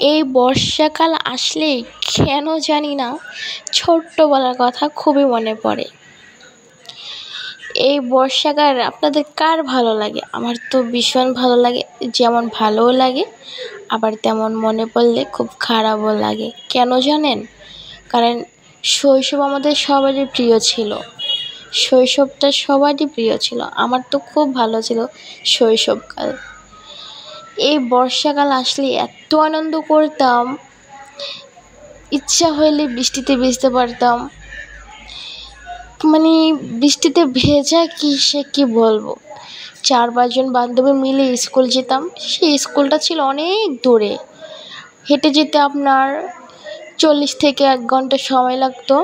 এই বর্ষাকাল আসলেই কেন জানি না ছোট্টবেলার কথা খুবই মনে পড়ে। এই বর্ষাকাল আপনাদের কার ভালো লাগে? আমার তো ভীষণ ভালো লাগে, যেমন ভালোও লাগে আবার তেমন মনে পড়লে খুব খারাপও লাগে। কেন জানেন? কারণ শৈশব আমাদের সবারই প্রিয় ছিল। শৈশবটা সবারই প্রিয় ছিল, আমার তো খুব ভালো ছিল শৈশবকাল। এই বর্ষাকাল আসলে এত আনন্দ করতাম, ইচ্ছা হইলে বৃষ্টিতে ভিজতে পারতাম। মানে বৃষ্টিতে ভেজা কি বলবো। 4-5 জন বান্ধবী মিলে স্কুল যেতাম। সেই স্কুলটা ছিল অনেক দূরে, হেঁটে যেতে আপনার 40 থেকে 1 ঘন্টা সময় লাগতো।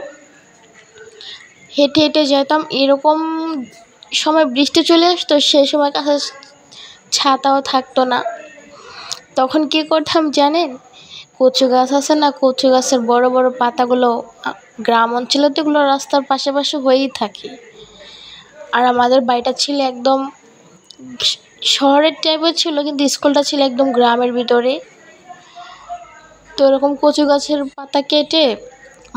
হেঁটে হেঁটে যেতাম, এরকম সময় বৃষ্টি চলে আসতো, সেই সময় কাছে ছাতাও থাকতো না। তখন কী করতাম জানেন? কচু গাছ আছে না, কচু গাছের বড় বড় পাতাগুলো, গ্রাম অঞ্চলে তো এগুলো রাস্তার পাশে পাশে হয়েই থাকে। আর আমাদের বাড়িটা ছিল একদম শহরের টাইপের ছিল, কিন্তু স্কুলটা ছিল একদম গ্রামের ভিতরে। তো এরকম কচু গাছের পাতা কেটে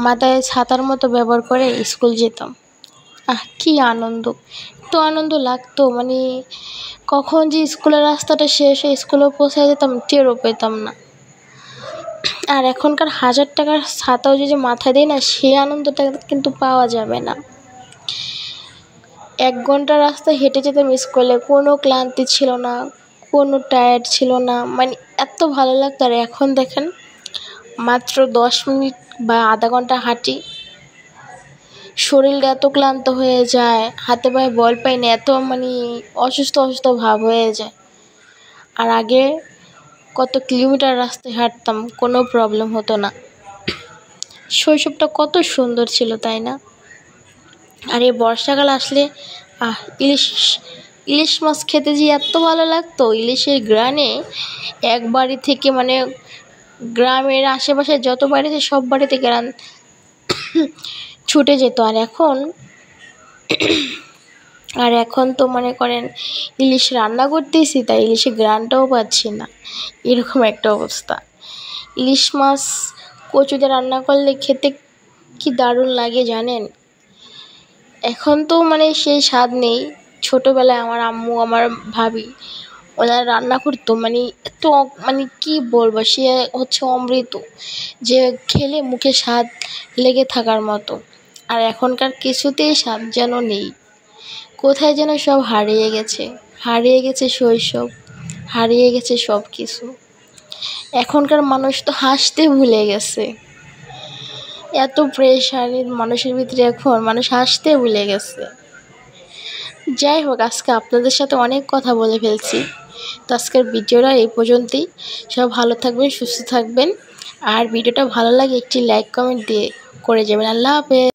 মাথায় ছাতার মতো ব্যবহার করে স্কুল যেতাম। কী আনন্দ, এত আনন্দ লাগতো, মানে কখন যে স্কুলের রাস্তাটা শেষ হয়ে স্কুলে পৌঁছে যেতাম টেরও পেতাম না। আর এখনকার 1000 টাকার ছাতাও যদি মাথায় দেয় না, সেই আনন্দটা কিন্তু পাওয়া যাবে না। 1 ঘন্টা রাস্তা হেঁটে যেতাম স্কুলে, কোনো ক্লান্তি ছিল না, কোনো টায়ার্ড ছিল না, মানে এত ভালো লাগতো। আর এখন দেখেন, মাত্র 10 মিনিট বা আধা ঘন্টা হাঁটি, শরীরটা এত ক্লান্ত হয়ে যায়, হাতে পায়ে বল পাই না, এত মানে অসুস্থ অসুস্থ ভাব হয়ে যায়। আর আগে কত কিলোমিটার রাস্তায় হাঁটতাম, কোনো প্রবলেম হতো না। শৈশবটা কত সুন্দর ছিল, তাই না? আর এই বর্ষাকাল আসলে ইলিশ মাছ খেতে যে এত ভালো লাগতো। ইলিশের ঘ্রাণে এক বাড়ি থেকে, মানে গ্রামের আশেপাশে যত বাড়ি আছে সব বাড়িতে ঘ্রাণ ছুটে যেত। আর এখন তো মনে করেন ইলিশ রান্না করতেছি, তাই ইলিশের ঘ্রাণটাও পাচ্ছি না, এরকম একটা অবস্থা। ইলিশ মাছ কচু দিয়ে রান্না করলে খেতে কি দারুণ লাগে জানেন? এখন তো মানে সেই স্বাদ নেই। ছোটোবেলায় আমার আম্মু, আমার ভাবি, ওনারা রান্না করতো, মানে এত, মানে কি বলবো, সে হচ্ছে অমৃত, যে খেলে মুখে স্বাদ লেগে থাকার মতো। আর এখনকার কিছুতেই স্বাদ যেন নেই, কোথায় যেন সব হারিয়ে গেছে। হারিয়ে গেছে শৈশব, হারিয়ে গেছে সব কিছু। এখনকার মানুষ তো হাসতে ভুলে গেছে। এত প্রেশার মানুষের ভিতরে, এখন মানুষ হাসতে ভুলে গেছে। যাই হোক, আজকে আপনাদের সাথে অনেক কথা বলে ফেলছি, তো আজকের ভিডিওটা এই পর্যন্তই। সব ভালো থাকবেন, সুস্থ থাকবেন। আর ভিডিওটা ভালো লাগে একটি লাইক কমেন্ট দিয়ে করে যাবেন। আল্লাহ হাফেজ।